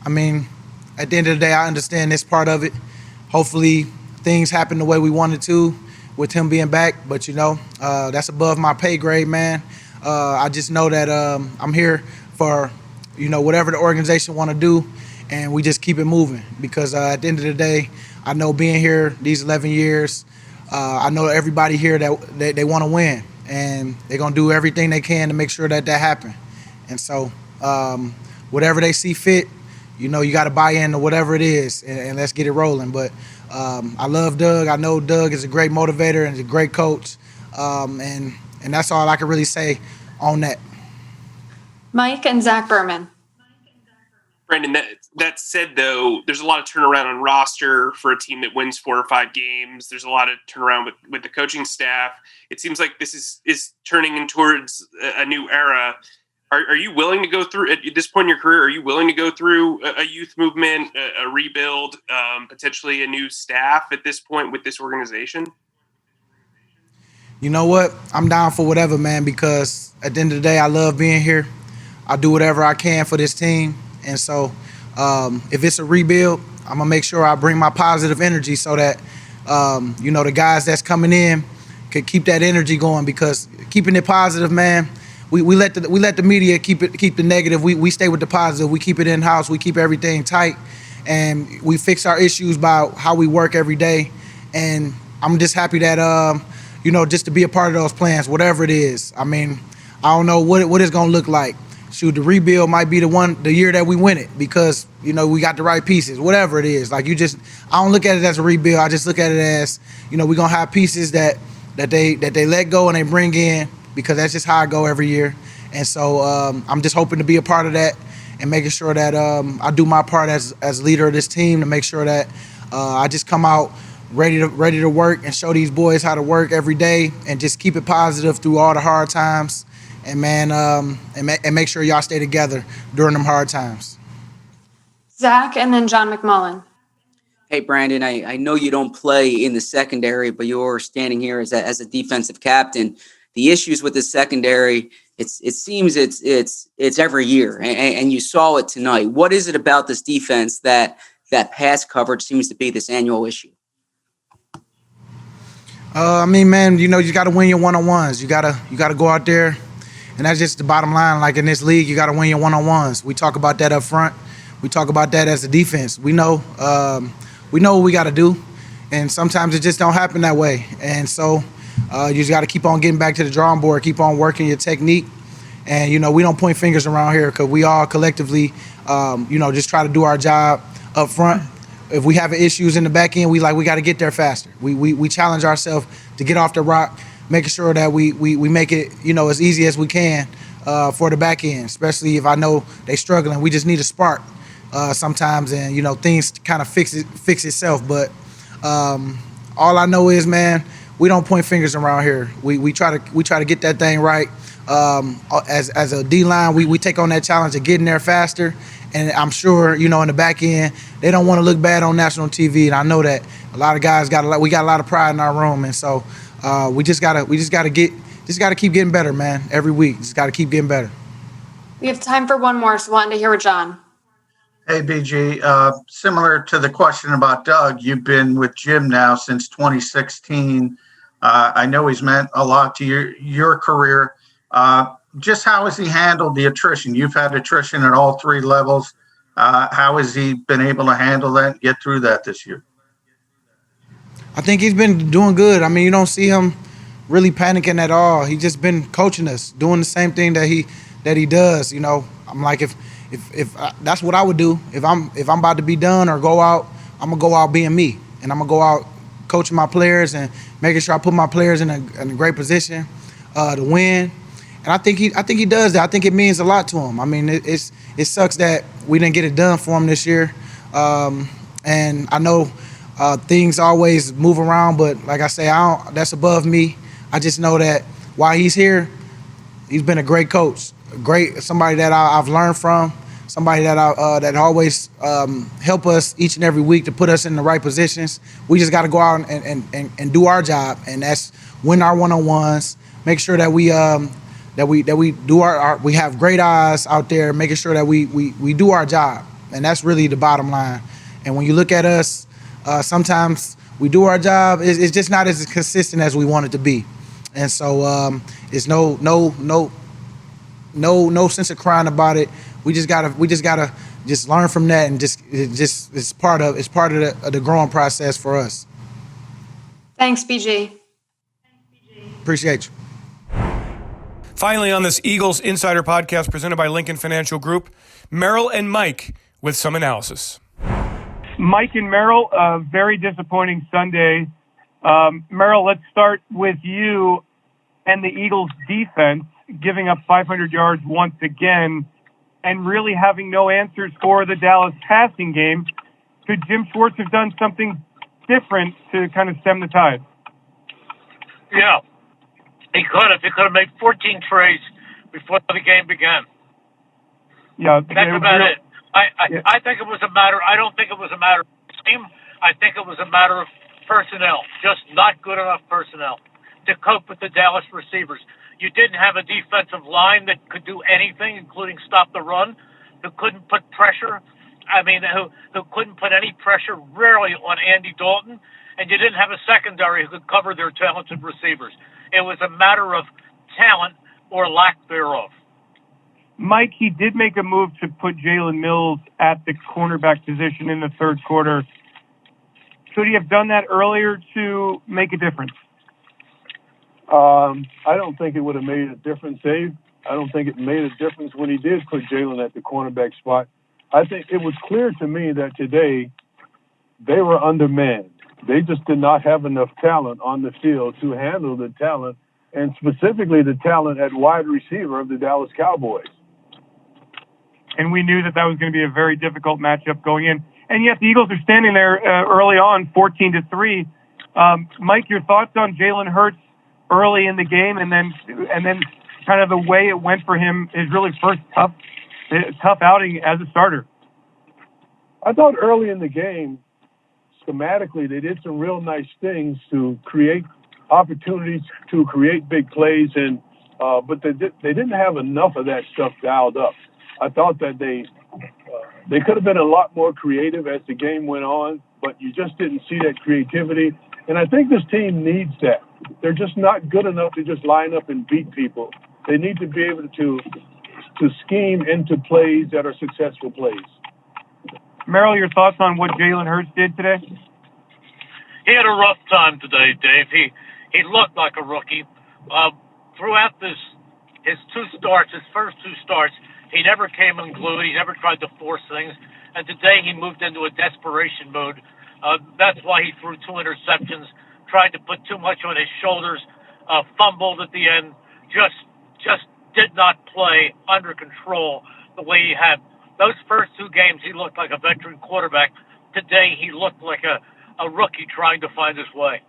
I mean, at the end of the day, I understand this part of it. Hopefully, things happen the way we wanted to with him being back. But, that's above my pay grade, man. I just know that I'm here for whatever the organization want to do, and we just keep it moving because at the end of the day, I know being here these 11 years, I know everybody here that they want to win, and they're going to do everything they can to make sure that happens. And so whatever they see fit, you got to buy into whatever it is, and let's get it rolling. But I love Doug. I know Doug is a great motivator and he's a great coach, and that's all I can really say on that. Mike and Zach Berman. Brandon, that said, though, there's a lot of turnaround on roster for a team that wins 4 or 5 games. There's a lot of turnaround with the coaching staff. It seems like this is turning in towards a new era. Are you willing to go through, at this point in your career, are you willing to go through a youth movement, a rebuild, potentially a new staff at this point with this organization? You know what? I'm down for whatever, man, because at the end of the day, I love being here. I do whatever I can for this team. And so if it's a rebuild, I'm going to make sure I bring my positive energy so that, the guys that's coming in can keep that energy going, because keeping it positive, man, we let the media keep the negative. We stay with the positive. We keep it in-house. We keep everything tight. And we fix our issues by how we work every day. And I'm just happy that, just to be a part of those plans, whatever it is. I mean, I don't know what it's going to look like. Shoot, the rebuild might be the year that we win it because, we got the right pieces, whatever it is. Like I don't look at it as a rebuild. I just look at it as, we're going to have pieces that they let go and they bring in, because that's just how I go every year. And so I'm just hoping to be a part of that and making sure that I do my part as leader of this team to make sure that I just come out ready to work and show these boys how to work every day and just keep it positive through all the hard times. And, man, and make sure y'all stay together during them hard times. Zach and then John McMullen. Hey, Brandon, I know you don't play in the secondary, but you're standing here as a defensive captain. The issues with the secondary, it seems it's every year, and you saw it tonight. What is it about this defense that pass coverage seems to be this annual issue? I mean, man, you got to win your one-on-ones. You gotta go out there, and that's just the bottom line. Like in this league, you got to win your one-on-ones. We talk about that up front. We talk about that as a defense. We know what we got to do, and sometimes it just don't happen that way. And so you just got to keep on getting back to the drawing board, keep on working your technique. And, we don't point fingers around here because we all collectively, just try to do our job up front. If we have issues in the back end, we got to get there faster. We challenge ourselves to get off the rock, making sure that we make it, as easy as we can for the back end, especially if I know they struggling. We just need a spark sometimes, and, things kind of fix itself. But all I know is, man, we don't point fingers around here. We try to get that thing right. As a D-line, we take on that challenge of getting there faster. And I'm sure, in the back end, they don't want to look bad on national TV. And I know that a lot of guys we got a lot of pride in our room. And so we just gotta keep getting better, man. Every week, just gotta keep getting better. We have time for one more, so wanting to hear with John. Hey, BG, similar to the question about Doug, you've been with Jim now since 2016. I know he's meant a lot to your career. Just how has he handled the attrition? You've had attrition at all three levels. How has he been able to handle that and get through that this year? I think he's been doing good. I mean, you don't see him really panicking at all. He's just been coaching us, doing the same thing that he does. I'm like, if that's what I would do. If I'm about to be done or go out, I'm gonna go out being me, and I'm gonna go out coaching my players and making sure I put my players in a great position to win. And I think he does that. I think it means a lot to him. I mean, it sucks that we didn't get it done for him this year. And I know things always move around, but like I say, that's above me. I just know that while he's here, he's been a great coach, somebody that I've learned from, somebody that always help us each and every week to put us in the right positions. We just got to go out and do our job, and that's win our one-on-ones, make sure that we do we have great eyes out there, making sure that we do our job, and that's really the bottom line. And when you look at us, sometimes we do our job, it's just not as consistent as we want it to be, and so it's no sense of crying about it. We just gotta just learn from that, and it's part of the growing process for us. Thanks, BG. Appreciate you. Finally, on this Eagles Insider podcast presented by Lincoln Financial Group, Merrill and Mike with some analysis. Mike and Merrill, a very disappointing Sunday. Merrill, let's start with you and the Eagles defense giving up 500 yards once again and really having no answers for the Dallas passing game. Could Jim Schwartz have done something different to kind of stem the tide? Yeah, he could have. He could have made 14 trades before the game began. Yeah, that's about it. I think it was a matter. I don't think it was a matter of team. I think it was a matter of personnel. Just not good enough personnel to cope with the Dallas receivers. You didn't have a defensive line that could do anything, including stop the run, who couldn't put pressure. I mean, who couldn't put any pressure really on Andy Dalton. And you didn't have a secondary who could cover their talented receivers. It was a matter of talent or lack thereof. Mike, he did make a move to put Jalen Mills at the cornerback position in the third quarter. Could he have done that earlier to make a difference? I don't think it would have made a difference, Dave. I don't think it made a difference when he did put Jalen at the cornerback spot. I think it was clear to me that today they were undermanned. They just did not have enough talent on the field to handle the talent, and specifically the talent at wide receiver of the Dallas Cowboys. And we knew that was going to be a very difficult matchup going in. And yet the Eagles are standing there early on, 14-3. Mike, your thoughts on Jalen Hurts early in the game, and then kind of the way it went for him, his really first tough outing as a starter? I thought early in the game, schematically, they did some real nice things to create opportunities to create big plays, and but they didn't have enough of that stuff dialed up. I thought that they could have been a lot more creative as the game went on, but you just didn't see that creativity. And I think this team needs that. They're just not good enough to just line up and beat people. They need to be able to scheme into plays that are successful plays. Merrill, your thoughts on what Jalen Hurts did today? He had a rough time today, Dave. He looked like a rookie. Throughout his first two starts, he never came unglued. He never tried to force things. And today he moved into a desperation mode. That's why he threw 2 interceptions, tried to put too much on his shoulders, fumbled at the end, just did not play under control the way he had. Those first 2 games, he looked like a veteran quarterback. Today, he looked like a rookie trying to find his way.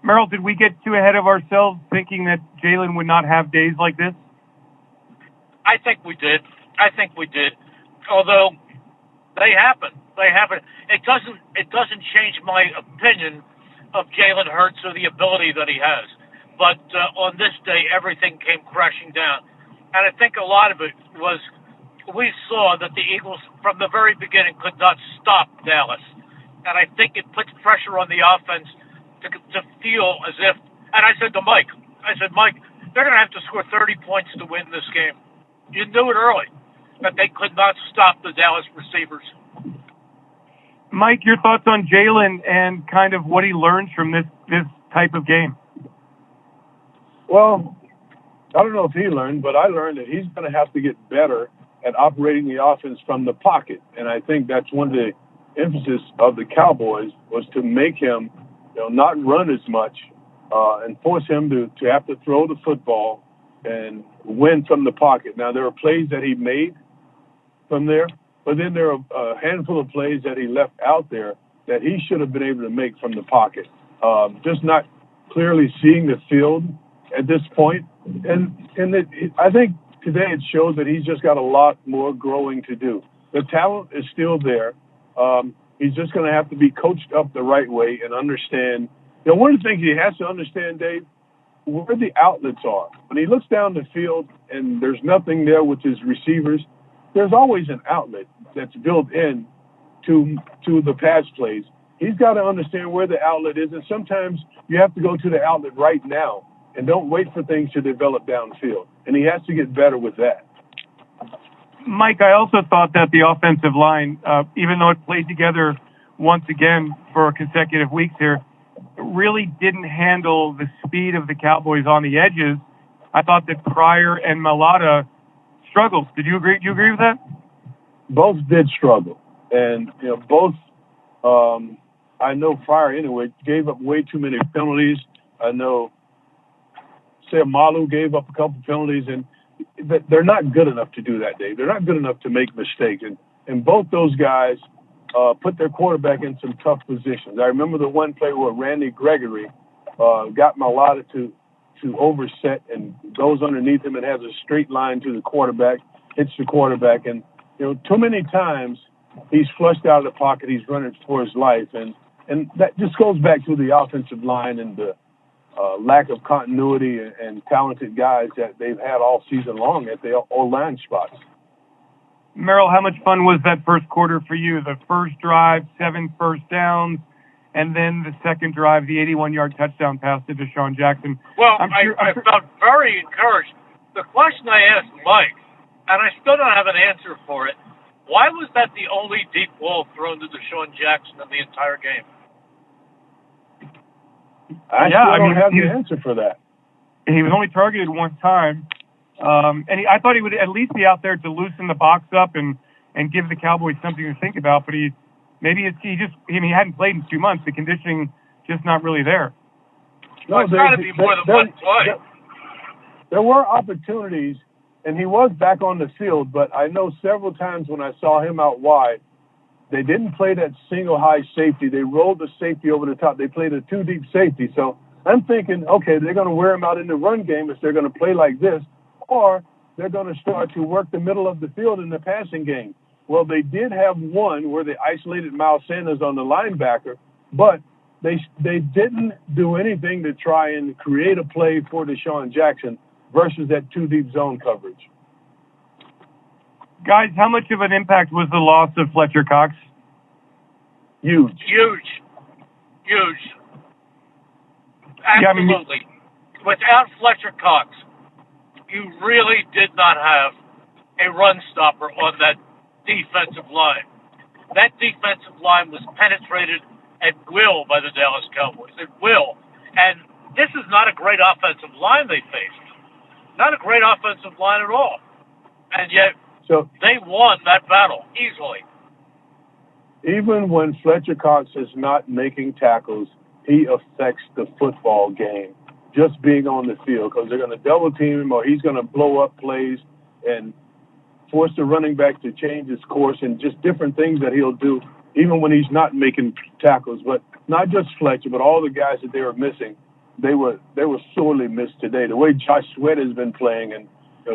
Merrill, did we get too ahead of ourselves thinking that Jalen would not have days like this? I think we did. Although they happen. It doesn't change my opinion of Jalen Hurts or the ability that he has. But on this day, everything came crashing down. And I think a lot of it was we saw that the Eagles, from the very beginning, could not stop Dallas. And I think it puts pressure on the offense to feel as if, and I said to Mike, Mike, they're going to have to score 30 points to win this game. You knew it early, that they could not stop the Dallas receivers. Mike, your thoughts on Jalen and kind of what he learns from this type of game? Well, I don't know if he learned, but I learned that he's going to have to get better at operating the offense from the pocket. And I think that's one of the emphasis of the Cowboys was to make him, not run as much and force him to have to throw the football and win from the pocket. Now, there are plays that he made from there, but then there are a handful of plays that he left out there that he should have been able to make from the pocket. Just not clearly seeing the field at this point. I think today it shows that he's just got a lot more growing to do. The talent is still there. He's just going to have to be coached up the right way and understand. One of the things he has to understand, Dave, where the outlets are. When he looks down the field and there's nothing there with his receivers, there's always an outlet that's built in to the pass plays. He's got to understand where the outlet is, and sometimes you have to go to the outlet right now and don't wait for things to develop downfield. And he has to get better with that. Mike, I also thought that the offensive line, even though it played together once again for consecutive weeks here, really didn't handle the speed of the Cowboys on the edges. I thought that Pryor and Mailata struggled. Did you agree? Do you agree with that? Both did struggle. And, both, I know Pryor anyway, gave up way too many penalties. I know Malu gave up a couple penalties, and they're not good enough to do that, Dave. They're not good enough to make mistakes. And both those guys put their quarterback in some tough positions. I remember the one play where Randy Gregory got Mailata to overset and goes underneath him and has a straight line to the quarterback, hits the quarterback. And, too many times he's flushed out of the pocket. He's running for his life. And that just goes back to the offensive line and the lack of continuity and talented guys that they've had all season long at the O-line spots. Merrill, how much fun was that first quarter for you? The first drive, 7 first downs, and then the second drive, the 81-yard touchdown pass to Deshaun Jackson. Well, I felt very encouraged. The question I asked Mike, and I still don't have an answer for it, why was that the only deep ball thrown to Deshaun Jackson in the entire game? I don't have the answer for that. He was only targeted one time. I thought he would at least be out there to loosen the box up and give the Cowboys something to think about. But he hadn't played in 2 months. The conditioning just not really there. No, it's got to be more than one play. There were opportunities, and he was back on the field. But I know several times when I saw him out wide, they didn't play that single high safety. They rolled the safety over the top. They played a 2 deep safety. So I'm thinking, okay, they're going to wear him out in the run game if they're going to play like this, or they're going to start to work the middle of the field in the passing game. Well, they did have one where they isolated Miles Sanders on the linebacker, but they didn't do anything to try and create a play for Deshaun Jackson versus that 2 deep zone coverage. Guys, how much of an impact was the loss of Fletcher Cox? Huge. Absolutely. Without Fletcher Cox, you really did not have a run stopper on that defensive line. That defensive line was penetrated at will by the Dallas Cowboys. At will. And this is not a great offensive line they faced. Not a great offensive line at all. And yet, they won that battle easily. Even when Fletcher Cox is not making tackles, he affects the football game just being on the field, because they're going to double team him or he's going to blow up plays and force the running back to change his course, and just different things that he'll do even when he's not making tackles. But not just Fletcher, but all the guys that they were missing, they were sorely missed today. The way Josh Sweat has been playing and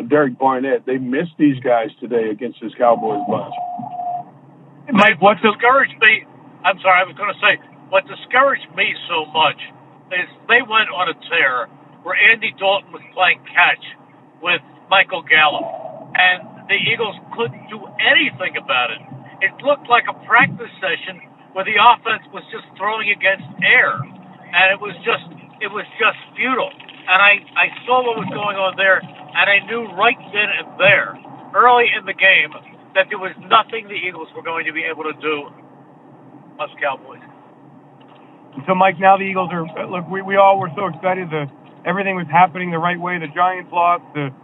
Derek Barnett, they missed these guys today against this Cowboys bunch. Mike, what discouraged me, I'm sorry, I was going to say, what discouraged me so much is they went on a tear where Andy Dalton was playing catch with Michael Gallup, and the Eagles couldn't do anything about it. It looked like a practice session where the offense was just throwing against air, and it was just futile. And I saw what was going on there, and I knew right then and there, early in the game, that there was nothing the Eagles were going to be able to do us Cowboys. So, Mike, now the Eagles are, look, we all were so excited that everything was happening the right way. The Giants lost, the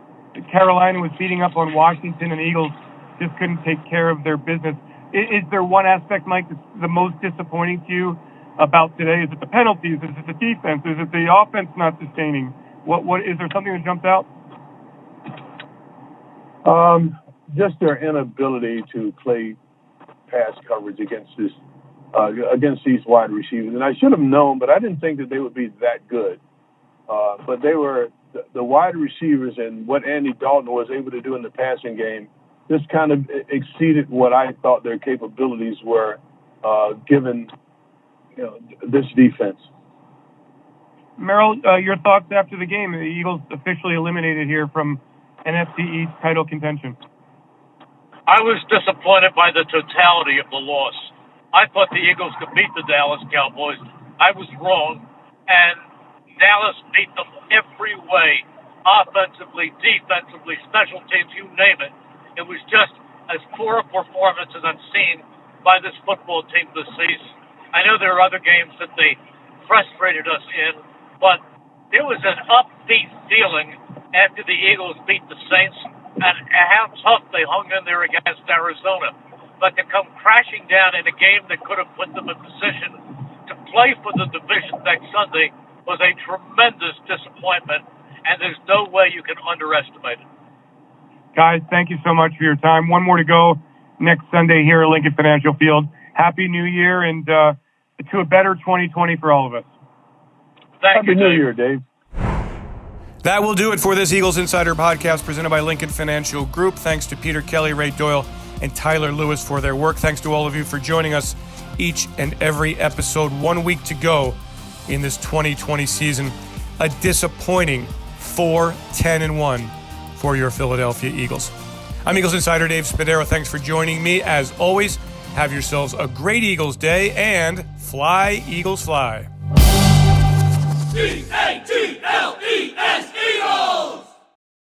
Carolina was beating up on Washington, and the Eagles just couldn't take care of their business. Is there one aspect, Mike, that's the most disappointing to you about today? Is it the penalties? Is it the defense? Is it the offense not sustaining? What is there something that jumps out? Just their inability to play pass coverage against these wide receivers. And I should have known, but I didn't think that they would be that good. But they were the wide receivers, and what Andy Dalton was able to do in the passing game just kind of exceeded what I thought their capabilities were, given this defense. Merrill, your thoughts after the game? The Eagles officially eliminated here from NFC East title contention. I was disappointed by the totality of the loss. I thought the Eagles could beat the Dallas Cowboys. I was wrong, and Dallas beat them every way, offensively, defensively, special teams, you name it. It was just as poor a performance as I've seen by this football team this season. I know there are other games that they frustrated us in, but there was an upbeat feeling after the Eagles beat the Saints, and how tough they hung in there against Arizona. But to come crashing down in a game that could have put them in position to play for the division next Sunday was a tremendous disappointment, and there's no way you can underestimate it. Guys, thank you so much for your time. One more to go next Sunday here at Lincoln Financial Field. Happy New Year, and to a better 2020 for all of us. Happy New Year, Dave. That will do it for this Eagles Insider podcast presented by Lincoln Financial Group. Thanks to Peter Kelly, Ray Doyle, and Tyler Lewis for their work. Thanks to all of you for joining us each and every episode. 1 week to go in this 2020 season. A disappointing 4-10-1 for your Philadelphia Eagles. I'm Eagles Insider Dave Spadaro. Thanks for joining me. As always, have yourselves a great Eagles day, and fly, Eagles, fly. Eagles!